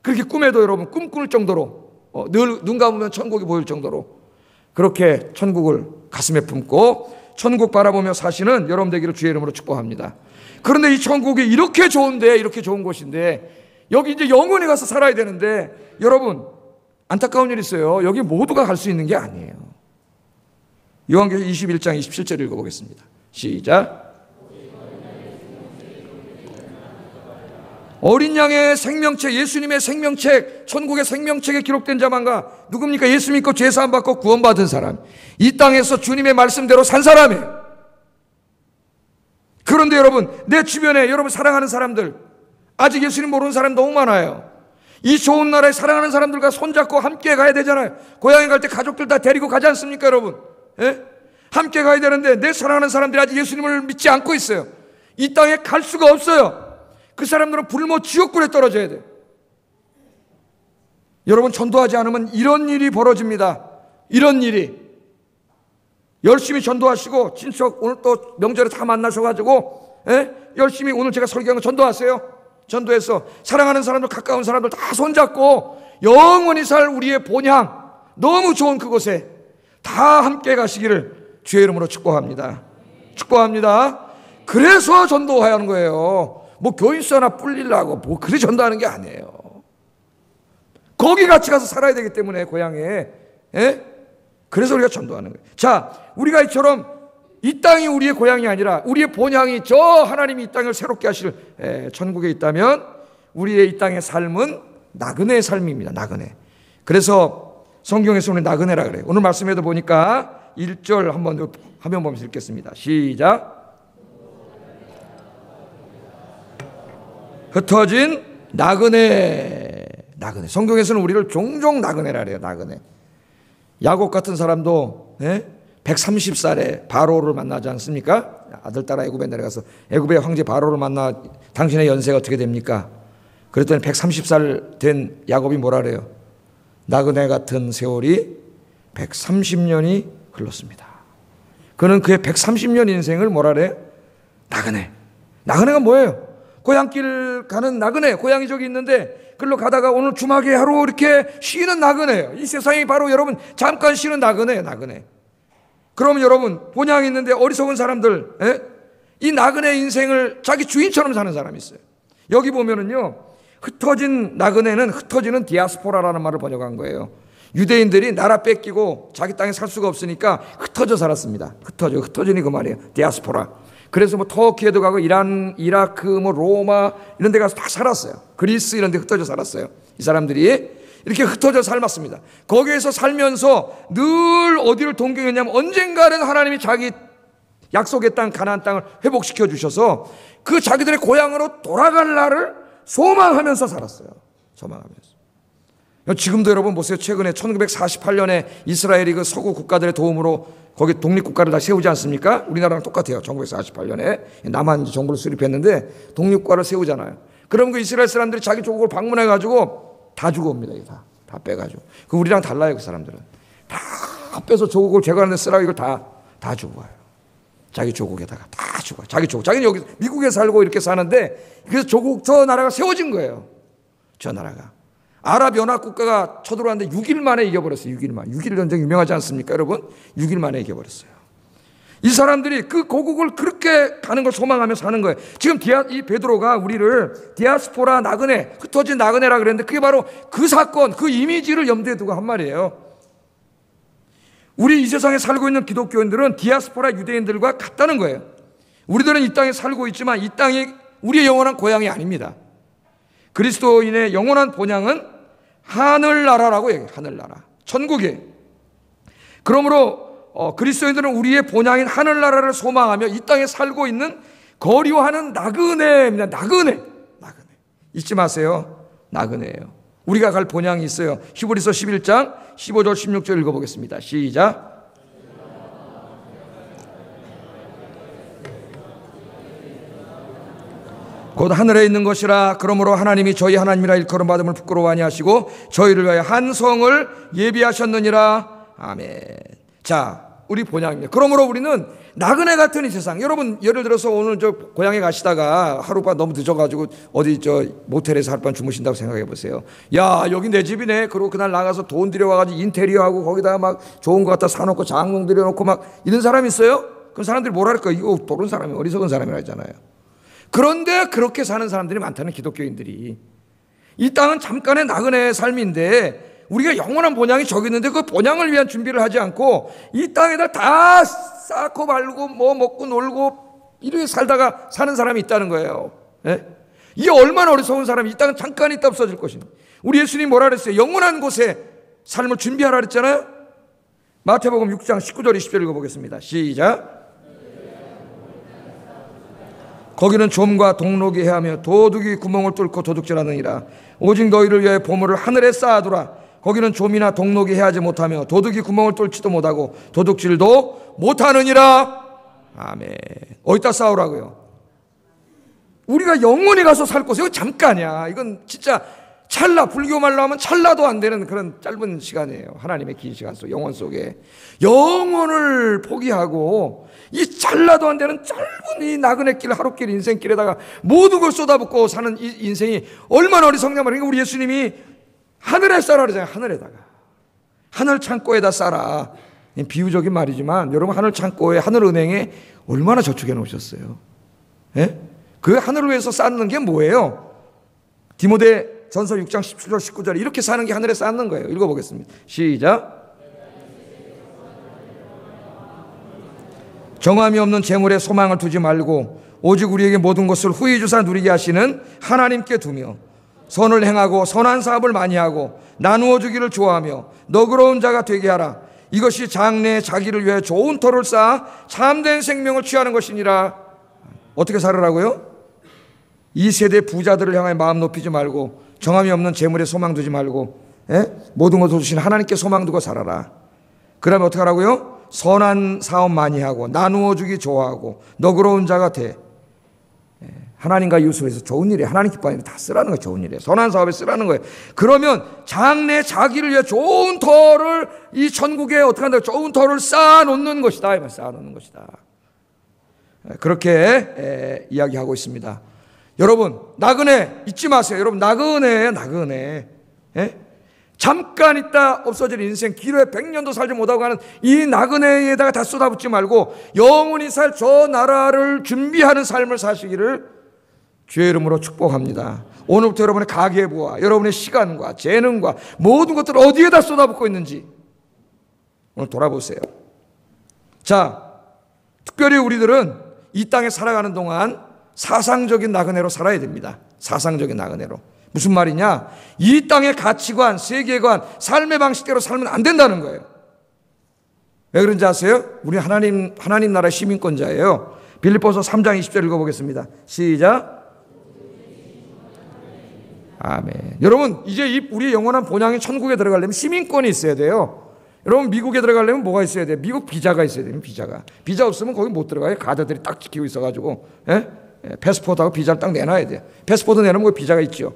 그렇게 꿈에도 여러분 꿈꿀 정도로 늘 눈 감으면 천국이 보일 정도로 그렇게 천국을 가슴에 품고 천국 바라보며 사시는 여러분 되기를 주의 이름으로 축복합니다. 그런데 이 천국이 이렇게 좋은데 이렇게 좋은 곳인데 여기 이제 영원히 가서 살아야 되는데 여러분 안타까운 일이 있어요. 여기 모두가 갈 수 있는 게 아니에요. 요한계시록 21장 27절 읽어보겠습니다. 시작. 어린 양의 생명책, 예수님의 생명책, 천국의 생명책에 기록된 자만가 누굽니까? 예수 믿고 죄사함 받고 구원받은 사람, 이 땅에서 주님의 말씀대로 산 사람이에요. 그런데 여러분 내 주변에 여러분 사랑하는 사람들 아직 예수님 모르는 사람 너무 많아요. 이 좋은 나라에 사랑하는 사람들과 손잡고 함께 가야 되잖아요. 고향에 갈 때 가족들 다 데리고 가지 않습니까 여러분? 예? 함께 가야 되는데 내 사랑하는 사람들이 아직 예수님을 믿지 않고 있어요. 이 땅에 갈 수가 없어요. 그 사람들은 불모 지옥불에 떨어져야 돼요. 여러분 전도하지 않으면 이런 일이 벌어집니다. 이런 일이. 열심히 전도하시고 친척 오늘 또 명절에 다 만나셔가지고 열심히 오늘 제가 설교한 거 전도하세요. 전도해서 사랑하는 사람들 가까운 사람들 다 손잡고 영원히 살 우리의 본향 너무 좋은 그곳에 다 함께 가시기를 주의 이름으로 축복합니다. 축복합니다. 그래서 전도하는 거예요. 뭐 교인수 하나 뿔리려고 뭐 그래 전도하는 게 아니에요. 거기 같이 가서 살아야 되기 때문에 고향에. 그래서 우리가 전도하는 거예요. 자, 우리가 이처럼 이 땅이 우리의 고향이 아니라 우리의 본향이 저 하나님이 이 땅을 새롭게 하실 천국에 있다면 우리의 이 땅의 삶은 나그네의 삶입니다. 나그네. 그래서 성경에서 오늘 나그네라 그래요. 오늘 말씀에도 보니까 1절 한번 화면 보면서 읽겠습니다. 시작. 흩어진 나그네. 성경에서는 우리를 종종 나그네라 그래요. 나그네. 야곱 같은 사람도 130살에 바로를 만나지 않습니까? 아들 따라 애굽에 내려가서 애굽의 황제 바로를 만나 당신의 연세가 어떻게 됩니까? 그랬더니 130살 된 야곱이 뭐라 그래요? 나그네 같은 세월이 130년이 흘렀습니다. 그는 그의 130년 인생을 뭐라 그래요? 나그네. 나그네가 뭐예요? 고향길 가는 나그네. 고향이 저기 있는데 글로 가다가 오늘 주막에 하루 이렇게 쉬는 나그네예요. 이 세상이 바로 여러분 잠깐 쉬는 나그네예요. 나그네. 그러면 여러분 본향이 있는데 어리석은 사람들 이 나그네 인생을 자기 주인처럼 사는 사람이 있어요. 여기 보면은요 흩어진 나그네는 흩어지는 디아스포라라는 말을 번역한 거예요. 유대인들이 나라 뺏기고 자기 땅에 살 수가 없으니까 흩어져 살았습니다. 흩어지니 그 말이에요. 디아스포라. 그래서 뭐 터키에도 가고 이란, 이라크, 뭐 로마 이런 데 가서 다 살았어요. 그리스 이런 데 흩어져 살았어요. 이 사람들이 이렇게 흩어져 살았습니다. 거기에서 살면서 늘 어디를 동경했냐면 언젠가는 하나님이 자기 약속의 땅 가나안 땅을 회복시켜 주셔서 그 자기들의 고향으로 돌아갈 날을 소망하면서 살았어요. 소망하면서. 지금도 여러분 보세요. 최근에 1948년에 이스라엘이 그 서구 국가들의 도움으로 거기 독립국가를 다 세우지 않습니까? 우리나라랑 똑같아요. 1948년에 남한 정부를 수립했는데 독립국가를 세우잖아요. 그럼 그 이스라엘 사람들이 자기 조국을 방문해가지고 다 주고 옵니다. 다 빼가지고. 그 우리랑 달라요. 그 사람들은 다 빼서 조국을 재건하는 데 쓰라고 이걸 다 주고 와요. 자기 조국에다가 다 주고 와요. 자기 조국. 자기는 여기 미국에 살고 이렇게 사는데 그래서 조국 저 나라가 세워진 거예요. 저 나라가. 아랍연합국가가 쳐들어왔는데 6일 만에 이겨버렸어요. 6일 전쟁 유명하지 않습니까 여러분? 6일 만에 이겨버렸어요. 이 사람들이 그 고국을 그렇게 가는 걸 소망하며 사는 거예요. 지금 이 베드로가 우리를 디아스포라 나그네, 흩어진 나그네라 그랬는데 그게 바로 그 사건, 그 이미지를 염두에 두고 한 말이에요. 우리 이 세상에 살고 있는 기독교인들은 디아스포라 유대인들과 같다는 거예요. 우리들은 이 땅에 살고 있지만 이 땅이 우리의 영원한 고향이 아닙니다. 그리스도인의 영원한 본향은 하늘나라라고 얘기해요. 하늘나라, 천국이에요. 그러므로 그리스도인들은 우리의 본향인 하늘나라를 소망하며 이 땅에 살고 있는 거류하는 나그네입니다. 나그네. 잊지 마세요. 나그네예요. 우리가 갈 본향이 있어요. 히브리서 11장 15절 16절 읽어보겠습니다. 시작. 곧 하늘에 있는 것이라. 그러므로 하나님이 저희 하나님이라 일컬음 받음을 부끄러워하니 하시고 저희를 위하여 한 성을 예비하셨느니라. 아멘. 자, 우리 본향입니다. 그러므로 우리는 나그네 같은 이 세상. 여러분, 예를 들어서 오늘 저 고향에 가시다가 하룻밤 너무 늦어가지고 어디 저 모텔에서 하룻밤 주무신다고 생각해 보세요. 야, 여기 내 집이네. 그리고 그날 나가서 돈 들여와가지고 인테리어하고 거기다가 막 좋은 거 갖다 사놓고 장롱 들여놓고 막 이런 사람 있어요? 그럼 사람들이 뭐라 할까? 이거 도른 사람이, 어리석은 사람이라 하잖아요. 그런데 그렇게 사는 사람들이 많다는, 기독교인들이. 이 땅은 잠깐의 나그네의 삶인데 우리가 영원한 본향이 저기 있는데 그 본향을 위한 준비를 하지 않고 이 땅에다 다 쌓고 말고 뭐 먹고 놀고 이렇게 살다가 사는 사람이 있다는 거예요. 예? 이게 얼마나 어리석은 사람이. 이 땅은 잠깐 있다 없어질 것입니다. 우리 예수님이 뭐라 그랬어요? 영원한 곳에 삶을 준비하라 그랬잖아요. 마태복음 6장 19절 20절 읽어보겠습니다. 시작. 거기는 좀과 동록이 해하며 도둑이 구멍을 뚫고 도둑질하느니라. 오직 너희를 위하여 보물을 하늘에 쌓아두라. 거기는 좀이나 동록이 해하지 못하며 도둑이 구멍을 뚫지도 못하고 도둑질도 못하느니라. 아멘. 어디다 쌓으라고요? 우리가 영원히 가서 살 곳이 이건 잠깐이야. 이건 진짜 찰나, 불교 말로 하면 찰나도 안 되는 그런 짧은 시간이에요. 하나님의 긴 시간 속, 영원 속에 영혼을 포기하고 이 찰나도 안 되는 짧은 이 나그네 길, 하루길, 인생길에다가 모든 걸 쏟아붓고 사는 이 인생이 얼마나 어리석냐 말이에요. 우리 예수님이 하늘에 쌓으라 그러잖아요. 하늘에다가, 하늘 창고에다 쌓아. 비유적인 말이지만 여러분, 하늘 창고에, 하늘 은행에 얼마나 저축해 놓으셨어요? 예? 그 하늘을 위해서 쌓는 게 뭐예요? 디모데 전서 6장 17절 19절 이렇게 사는 게 하늘에 쌓는 거예요. 읽어보겠습니다. 시작. 정함이 없는 재물에 소망을 두지 말고 오직 우리에게 모든 것을 후히 주사 누리게 하시는 하나님께 두며 선을 행하고 선한 사업을 많이 하고 나누어 주기를 좋아하며 너그러운 자가 되게 하라. 이것이 장래에 자기를 위해 좋은 터를 쌓아 참된 생명을 취하는 것이니라. 어떻게 살으라고요? 이 세대 부자들을 향해 마음 높이지 말고 정함이 없는 재물에 소망 두지 말고 모든 것을 주신 하나님께 소망 두고 살아라. 그러면 어떻게 하라고요? 선한 사업 많이 하고 나누어 주기 좋아하고 너그러운 자가 돼. 하나님과 이웃을 위해서 좋은 일에, 하나님 기뻐하는 일 다 쓰라는 거예요. 좋은 일에, 선한 사업에 쓰라는 거예요. 그러면 장래 자기를 위해 좋은 터를 이 천국에 어떻게 한다고? 좋은 터를 쌓아놓는 것이다. 쌓아놓는 것이다. 그렇게 이야기하고 있습니다. 여러분, 나그네 잊지 마세요. 여러분, 나그네예요. 나그네. 잠깐 있다 없어질 인생, 기로에 100년도 살지 못하고 가는 이 나그네에다가 다 쏟아붓지 말고 영원히 살 저 나라를 준비하는 삶을 사시기를 주의 이름으로 축복합니다. 오늘부터 여러분의 가계부와 여러분의 시간과 재능과 모든 것들을 어디에다 쏟아붓고 있는지 오늘 돌아보세요. 자, 특별히 우리들은 이 땅에 살아가는 동안 사상적인 나그네로 살아야 됩니다. 사상적인 나그네로. 무슨 말이냐? 이 땅의 가치관, 세계관, 삶의 방식대로 살면 안 된다는 거예요. 왜 그런지 아세요? 우리 하나님 나라의 시민권자예요. 빌립보서 3장 20절 읽어보겠습니다. 시작. 아멘. 여러분, 이제 우리의 영원한 본향인 천국에 들어가려면 시민권이 있어야 돼요. 여러분, 미국에 들어가려면 뭐가 있어야 돼요? 미국 비자가 있어야 돼요. 비자 없으면 거기 못 들어가요. 가드들이 딱 지키고 있어가지고. 패스포트하고 비자를 딱 내놔야 돼요. 패스포트 내놓으면 비자가 있죠.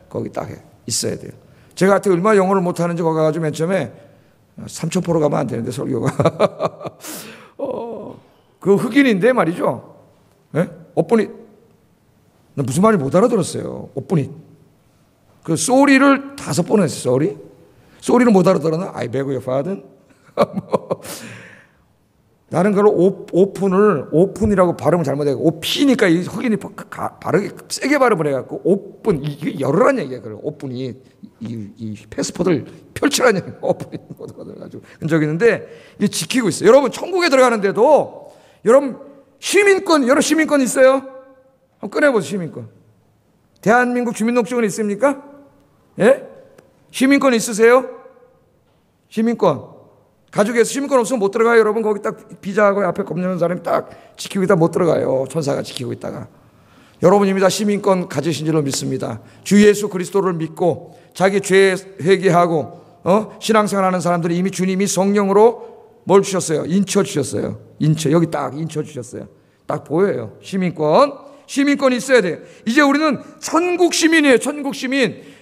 거기 딱 있어야 돼요. 제가 하여튼 얼마나 영어를 못하는지 거기 가가지고 맨 처음에 삼천포로 가면 안 되는데, 설교가. 그 흑인인데 말이죠. 오뿌닛. 나 무슨 말인지 못 알아들었어요. 오뿌닛. 그 쏘리를 5번 했어요. 쏘리를 못 알아들었나? I beg your pardon. 나는 그걸 오픈이라고 발음을 잘못해갖고 오피니까 이 흑인이 발음이 세게 발음을 해갖고 오픈, 이게 열어란 얘기야. 그걸 오픈이 이 패스포드를 펼치라는 얘기야. 오픈이 가지고 적이 있는데 이게 지키고 있어요. 여러분 천국에 들어가는데도 여러분 여러 시민권 있어요? 한번 꺼내보세요. 시민권. 대한민국 주민등록증은 있습니까? 예? 시민권 있으세요? 시민권. 가족에서 시민권 없으면 못 들어가요. 여러분 거기 딱 비자하고 앞에 검증하는 사람이 딱 지키고 있다 못 들어가요. 천사가 지키고 있다가. 여러분입니다. 시민권 가지신 줄로 믿습니다. 주 예수 그리스도를 믿고 자기 죄 회개하고 신앙생활하는 사람들이 이미 주님이 성령으로 뭘 주셨어요? 인쳐 주셨어요. 여기 딱 인쳐 주셨어요. 딱 보여요. 시민권이 있어야 돼요. 이제 우리는 천국 시민이에요.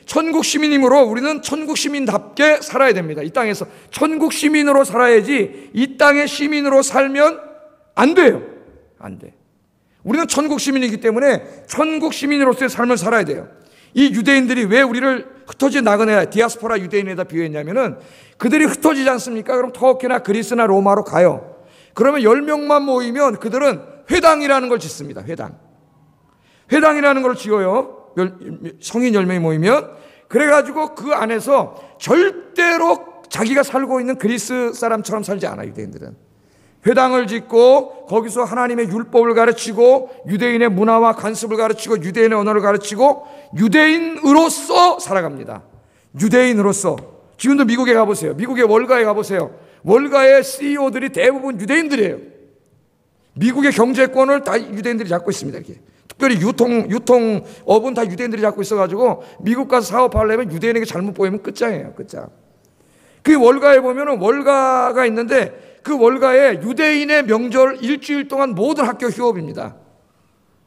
천국 시민이므로 우리는 천국 시민답게 살아야 됩니다. 이 땅에서 천국 시민으로 살아야지 이 땅의 시민으로 살면 안 돼요. 안 돼. 우리는 천국 시민이기 때문에 천국 시민으로서의 삶을 살아야 돼요. 이 유대인들이 왜 우리를 흩어진 나그네 디아스포라 유대인에다 비유했냐면은 그들이 흩어지지 않습니까? 그럼 터키나 그리스나 로마로 가요. 그러면 10명만 모이면 그들은 회당이라는 걸 짓습니다. 회당이라는 걸 지어요. 성인 10명이 모이면. 그래가지고 그 안에서 절대로 자기가 살고 있는 그리스 사람처럼 살지 않아. 유대인들은 회당을 짓고 거기서 하나님의 율법을 가르치고 유대인의 문화와 관습을 가르치고 유대인의 언어를 가르치고 유대인으로서 살아갑니다. 유대인으로서. 지금도 미국에 가보세요. 미국의 월가에 가보세요. 월가의 CEO들이 대부분 유대인들이에요. 미국의 경제권을 다 유대인들이 잡고 있습니다. 이렇게. 특별히 유통업은 다 유대인들이 잡고 있어가지고 미국 가서 사업하려면 유대인에게 잘못 보이면 끝장이에요. 끝장. 그 월가에 보면은 월가가 있는데 그 월가에 유대인의 명절 일주일 동안 모든 학교 휴업입니다.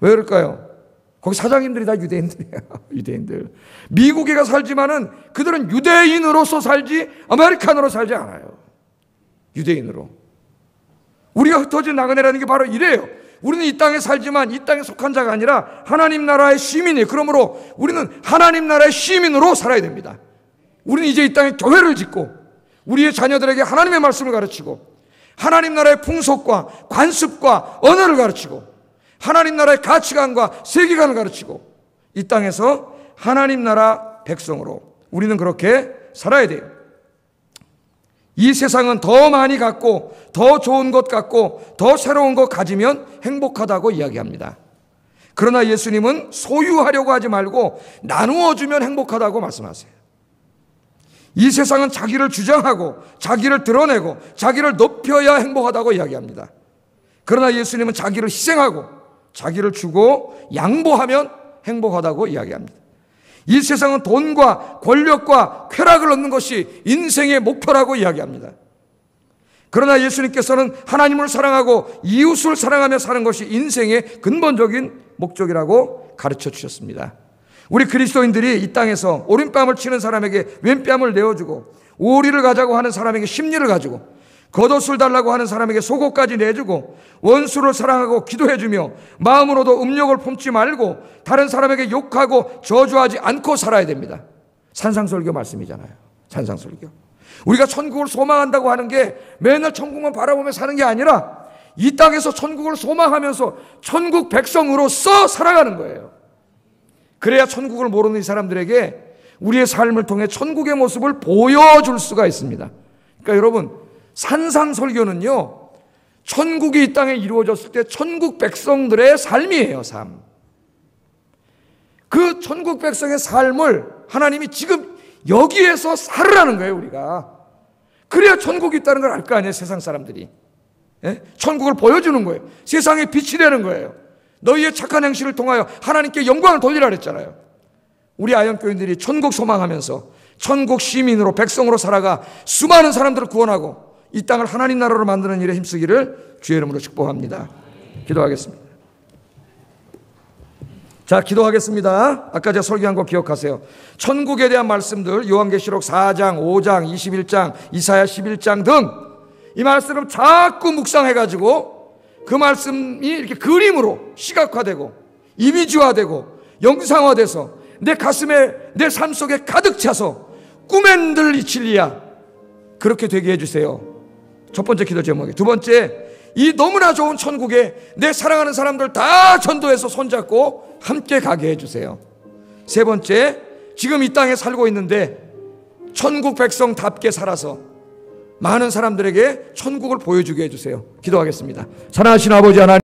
왜 그럴까요? 거기 사장님들이 다 유대인들이에요. 유대인들. 미국에 가 살지만은 그들은 유대인으로서 살지 아메리칸으로 살지 않아요. 유대인으로. 우리가 흩어진 나그네라는 게 바로 이래요. 우리는 이 땅에 살지만 이 땅에 속한 자가 아니라 하나님 나라의 시민이에요. 그러므로 우리는 하나님 나라의 시민으로 살아야 됩니다. 우리는 이제 이 땅에 교회를 짓고 우리의 자녀들에게 하나님의 말씀을 가르치고 하나님 나라의 풍속과 관습과 언어를 가르치고 하나님 나라의 가치관과 세계관을 가르치고 이 땅에서 하나님 나라 백성으로 우리는 그렇게 살아야 돼요. 이 세상은 더 많이 갖고 더 좋은 것 갖고 더 새로운 것 가지면 행복하다고 이야기합니다. 그러나 예수님은 소유하려고 하지 말고 나누어 주면 행복하다고 말씀하세요. 이 세상은 자기를 주장하고 자기를 드러내고 자기를 높여야 행복하다고 이야기합니다. 그러나 예수님은 자기를 희생하고 자기를 주고 양보하면 행복하다고 이야기합니다. 이 세상은 돈과 권력과 쾌락을 얻는 것이 인생의 목표라고 이야기합니다. 그러나 예수님께서는 하나님을 사랑하고 이웃을 사랑하며 사는 것이 인생의 근본적인 목적이라고 가르쳐 주셨습니다. 우리 그리스도인들이 이 땅에서 오른뺨을 치는 사람에게 왼뺨을 내어주고 오리를 가자고 하는 사람에게 십리를 가지고 겉옷을 달라고 하는 사람에게 속옷까지 내주고 원수를 사랑하고 기도해주며 마음으로도 음욕을 품지 말고 다른 사람에게 욕하고 저주하지 않고 살아야 됩니다. 산상설교 말씀이잖아요. 산상설교. 우리가 천국을 소망한다고 하는 게 맨날 천국만 바라보며 사는 게 아니라 이 땅에서 천국을 소망하면서 천국 백성으로서 살아가는 거예요. 그래야 천국을 모르는 이 사람들에게 우리의 삶을 통해 천국의 모습을 보여줄 수가 있습니다. 그러니까 여러분 산상설교는요 천국이 이 땅에 이루어졌을 때 천국 백성들의 삶이에요. 삶. 그 천국 백성의 삶을 하나님이 지금 여기에서 살으라는 거예요. 우리가. 그래야 천국이 있다는 걸 알 거 아니에요. 세상 사람들이. 예? 천국을 보여주는 거예요. 세상에 빛이 되는 거예요. 너희의 착한 행실을 통하여 하나님께 영광을 돌리라 그랬잖아요. 우리 아영교인들이 천국 소망하면서 천국 시민으로 백성으로 살아가 수많은 사람들을 구원하고 이 땅을 하나님 나라로 만드는 일에 힘쓰기를 주의 이름으로 축복합니다. 기도하겠습니다. 자, 기도하겠습니다. 아까 제가 설교한 거 기억하세요. 천국에 대한 말씀들 요한계시록 4장, 5장, 21장, 이사야 11장 등 이 말씀을 자꾸 묵상해가지고 그 말씀이 이렇게 그림으로 시각화되고 이미지화되고 영상화돼서 내 가슴에 내 삶 속에 가득 차서 꿈엔들 이칠리야 그렇게 되게 해주세요. 첫 번째 기도 제목이. 두 번째, 이 너무나 좋은 천국에 내 사랑하는 사람들 다 전도해서 손잡고 함께 가게 해주세요. 세 번째, 지금 이 땅에 살고 있는데 천국 백성답게 살아서 많은 사람들에게 천국을 보여주게 해주세요. 기도하겠습니다. 사랑하신 아버지 하나님,